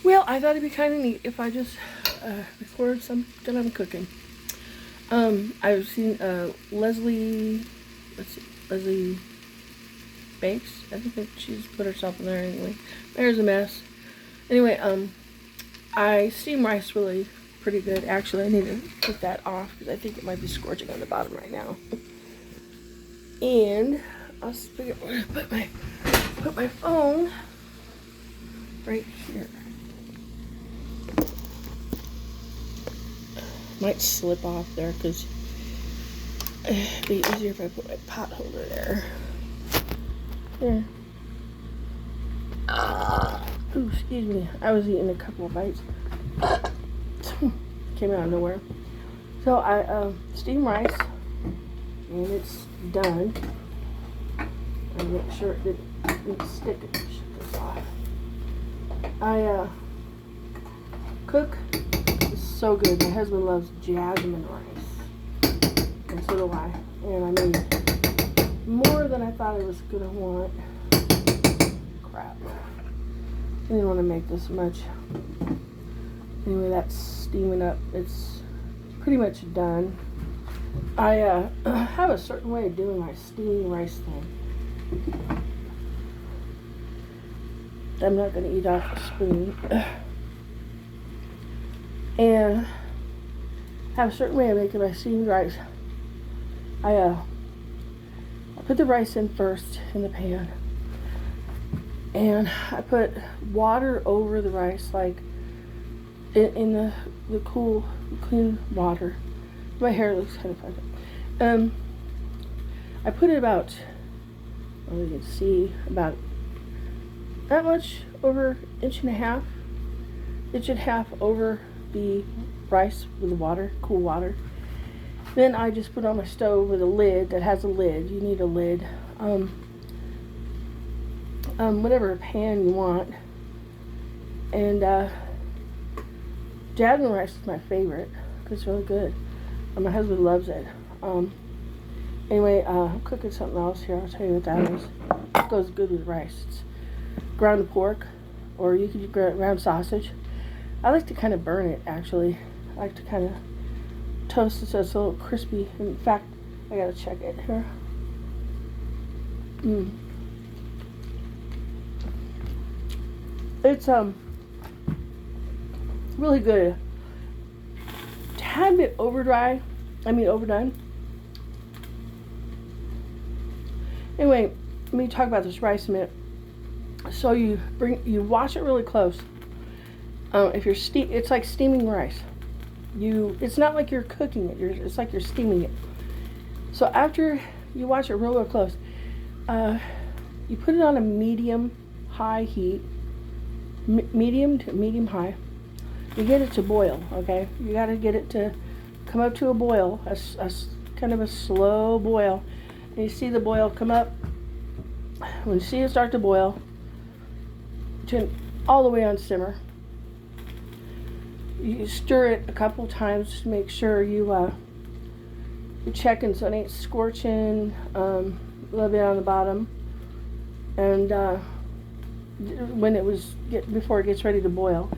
Well, I thought it'd be kind of neat if I just record something I'm cooking. I've seen Leslie, let's see, Leslie Bakes. I think she's put herself in there anyway. There's a mess. Anyway, I steam rice really pretty good. Actually, I need to get that off because I think it might be scorching on the bottom right now. And I'll figure out where to put my phone right here. Might slip off there because it'd be easier if I put my pot holder there. There. Ooh, excuse me. I was eating a couple of bites. Came out of nowhere. So I steam rice, and it's done. I make sure it didn't stick. Shut this off. I cook. It's so good. My husband loves jasmine rice, and so do I. And I made more than I thought I was gonna want. Crap. I didn't want to make this much. Anyway, that's steaming up. It's pretty much done. I have a certain way of doing my steaming rice thing. I'm not going to eat off the spoon. And have a certain way of making my steamed rice. I put the rice in first in the pan. And I put water over the rice, like in the cool, clean water. My hair looks kind of funny. I put it about, well, you can see, about not much over inch and a half over the rice with the water, cool water. Then I just put it on my stove with a lid that has a lid. You need a lid. Whatever pan you want. And jasmine rice is my favorite because it's really good. My husband loves it. Anyway, I'm cooking something else here. I'll tell you what that is. It goes good with rice. It's ground pork, or you could ground sausage. I like to kind of burn it, actually. I like to kind of toast it so it's a little crispy. In fact, I gotta check it here. It's really good. Tad bit overdone. Anyway, let me talk about this rice a minute. So you wash it really close. If you're it's like steaming rice. It's not like you're cooking it. It's like you're steaming it. So after you wash it real close, you put it on a medium-high heat. Medium to medium-high. You get it to boil, okay? You got to get it to come up to a boil, a kind of a slow boil. And you see the boil come up. When you see it start to boil, turn all the way on simmer. You stir it a couple times to make sure you're checking so it ain't scorching a little bit on the bottom. And before it gets ready to boil,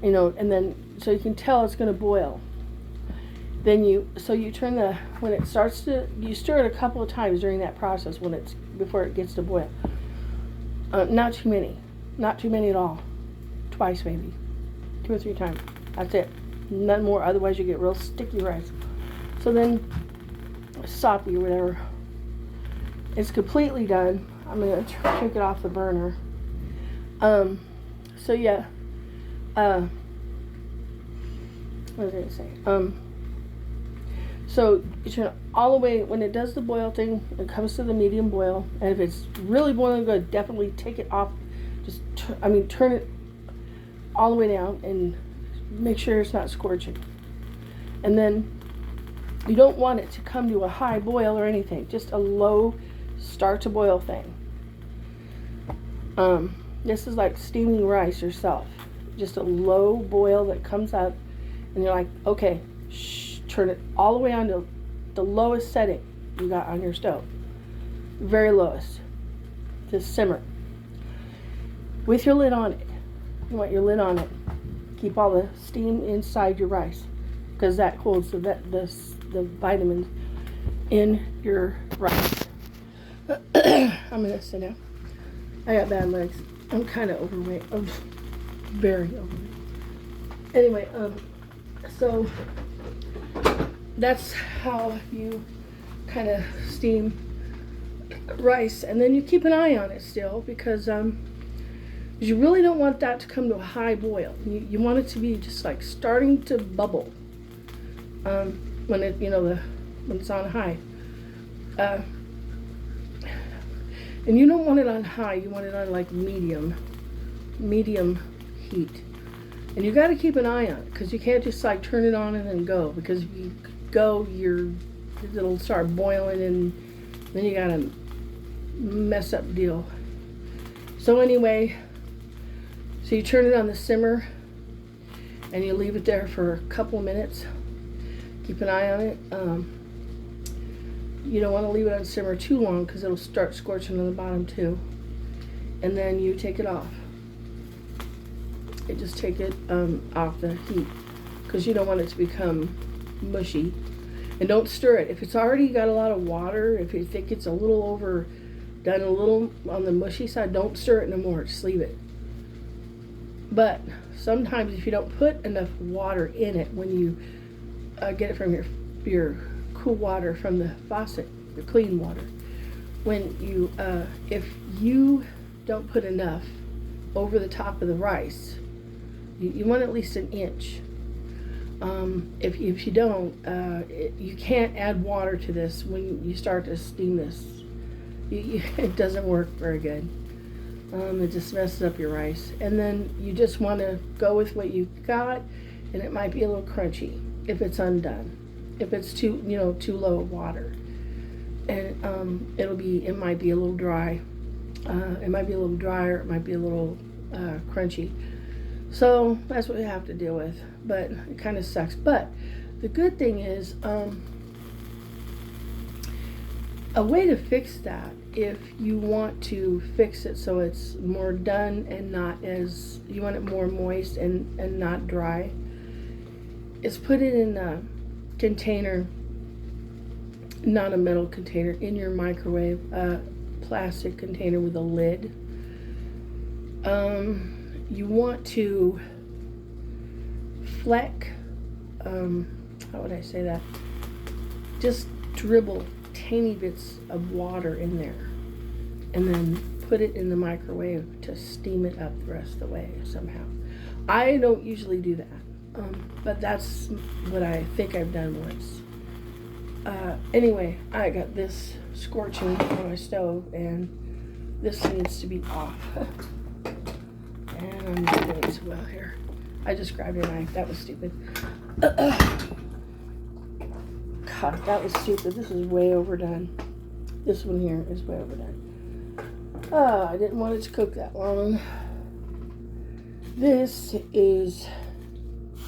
and then so you can tell it's going to boil. Then you turn when it starts to, you stir it a couple of times during that process before it gets to boil. Not too many at all. Twice maybe, 2 or 3 times. That's it. None more. Otherwise you get real sticky rice. So then, soppy or whatever. It's completely done. I'm gonna take it off the burner. So yeah, what was I gonna say? So you turn it all the way, when it does the boil thing, it comes to the medium boil, and if it's really boiling good, definitely take it off, turn it all the way down and make sure it's not scorching. And then you don't want it to come to a high boil or anything, just a low start to boil thing. This is like steaming rice yourself. Just a low boil that comes up, and you're like, okay, turn it all the way on to the lowest setting you got on your stove. Very lowest. Just simmer. With your lid on it. You want your lid on it. Keep all the steam inside your rice, because that holds the vitamins in your rice. I'm gonna sit down. I got bad legs. I'm kind of overweight. I'm very overweight. Anyway, so that's how you kind of steam rice, and then you keep an eye on it still, because you really don't want that to come to a high boil. You want it to be just like starting to bubble when it when it's on high. And you don't want it on high. You want it on like medium heat. And you got to keep an eye on it, because you can't just like turn it on and then go, because if you go, it'll start boiling, and then you got to mess up the deal. So anyway, so you turn it on the simmer and you leave it there for a couple of minutes. Keep an eye on it. You don't want to leave it on simmer too long, because it'll start scorching on the bottom too. And then you take it off. You just take it off the heat, because you don't want it to become mushy. And don't stir it. If it's already got a lot of water, if you think it's a little overdone, a little on the mushy side, don't stir it no more. Just leave it. But sometimes if you don't put enough water in it, when you get it from your cool water from the faucet, your clean water, when you if you don't put enough over the top of the rice, you want at least an inch. If you don't, you can't add water to this when you start to steam this. It doesn't work very good. It just messes up your rice. And then you just want to go with what you've got, and it might be a little crunchy if it's undone. If it's too low water, and it might be a little dry. It might be a little drier. It might be a little crunchy. So that's what we have to deal with. But it kind of sucks. But the good thing is, a way to fix that, if you want to fix it so it's more done and not as, you want it more moist and not dry, is put it in a container, not a metal container, in your microwave, a plastic container with a lid. You want to fleck, how would I say that? Just dribble tiny bits of water in there, and then put it in the microwave to steam it up the rest of the way somehow. I don't usually do that, but that's what I think I've done once. Anyway, I got this scorching on my stove, and this needs to be off. And I'm doing it well here. I just grabbed a knife. That was stupid. God, that was stupid. This is way overdone. This one here is way overdone. I didn't want it to cook that long. This is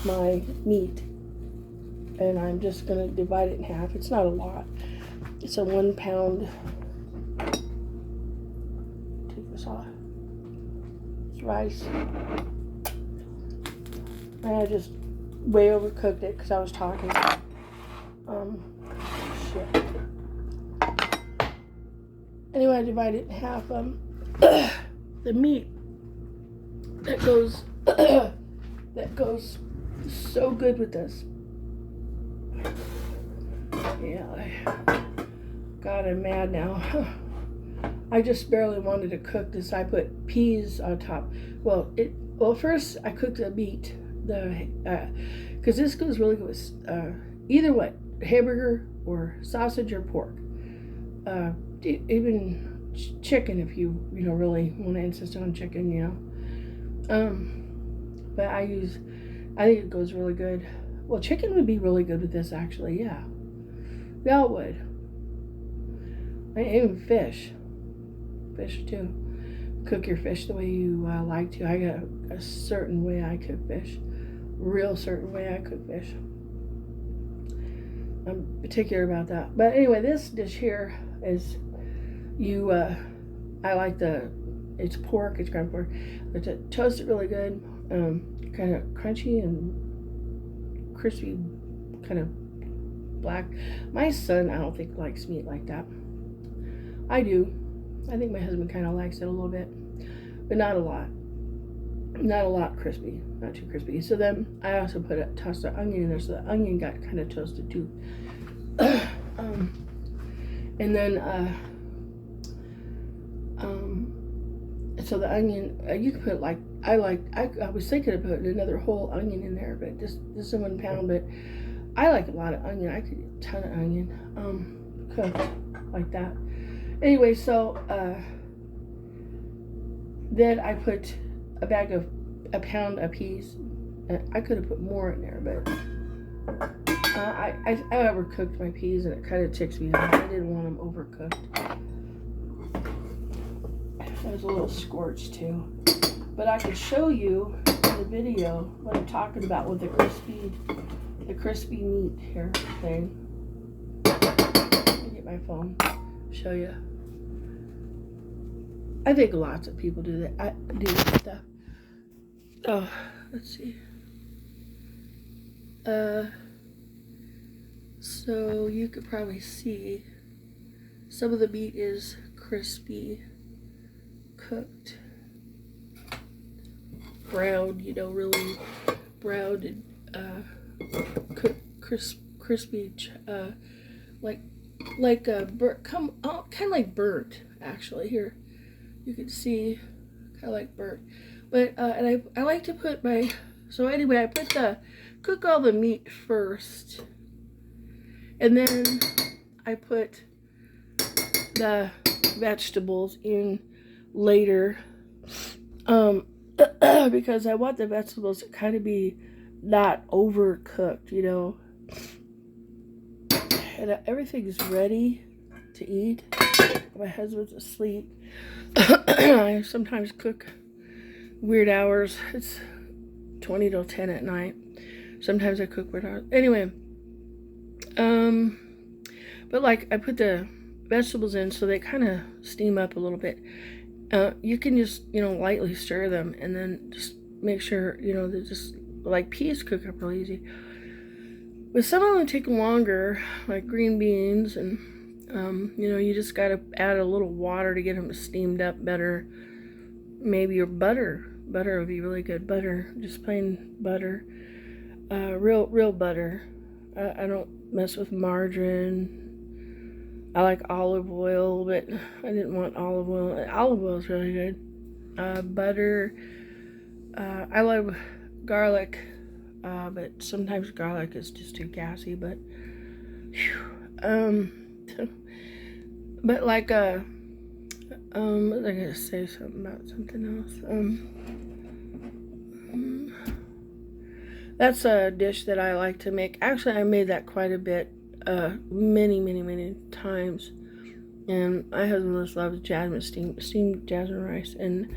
my meat, and I'm just going to divide it in half. It's not a lot. It's a 1 pound. Take this off. It's rice. And I just way overcooked it because I was talking. Shit. Anyway, I divide it in half. The meat that goes so good with this. Yeah, God, I'm mad now. I just barely wanted to cook this. I put peas on top. Well, first I cooked the meat, because this goes really good with either what, hamburger or sausage or pork, even chicken if you really want to insist on chicken, But I think it goes really good. Well, chicken would be really good with this, actually. Yeah, it would. Even fish too. Cook your fish the way you like to. I got a certain way I cook fish, real certain way I cook fish. I'm particular about that. But anyway, this dish here is I like the it's pork, it's ground pork. But to toast it really good, kind of crunchy and crispy, kind of black. My son, I don't think likes meat like that. I do. I think my husband kind of likes it a little bit, but not a lot. Not a lot crispy, not too crispy. So then I also tossed an onion in there, so the onion got kind of toasted too. And then so the onion, you could put like I was thinking of putting another whole onion in there, but just 1 pound. But I like a lot of onion. I could eat a ton of onion, cooked like that. Anyway, so then I put a pound of peas. I could have put more in there, but I overcooked my peas, and it kind of ticks me off. I didn't want them overcooked. I was a little scorched too, but I could show you in the video what I'm talking about with the crispy meat here thing. Let me get my phone, show you. I think lots of people do that. I do that stuff. Oh, let's see. So you could probably see some of the meat is crispy, cooked, browned, really browned and cooked, crispy, like burnt, kind of like burnt actually. Here you can see kind of like burnt, but and I like to put so anyway I cook all the meat first, and then I put the vegetables in later, because I want the vegetables to kind of be not overcooked, and everything's ready to eat. My husband's asleep. I sometimes cook weird hours. It's 20 till 10 at night. Sometimes I cook weird hours. Anyway, but like I put the vegetables in so they kind of steam up a little bit. You can just, lightly stir them, and then just make sure, they're just, like peas cook up really easy. But some of them take longer, like green beans, and, you just got to add a little water to get them steamed up better. Maybe your butter would be really good. Butter, just plain butter, real butter. I don't mess with margarine. I like olive oil, but I didn't want olive oil. Olive oil is really good. Butter. I love garlic, but sometimes garlic is just too gassy. But, but like what was I gonna say something about something else? That's a dish that I like to make. Actually, I made that quite a bit. Many times, and my husband just loves jasmine steamed jasmine rice, and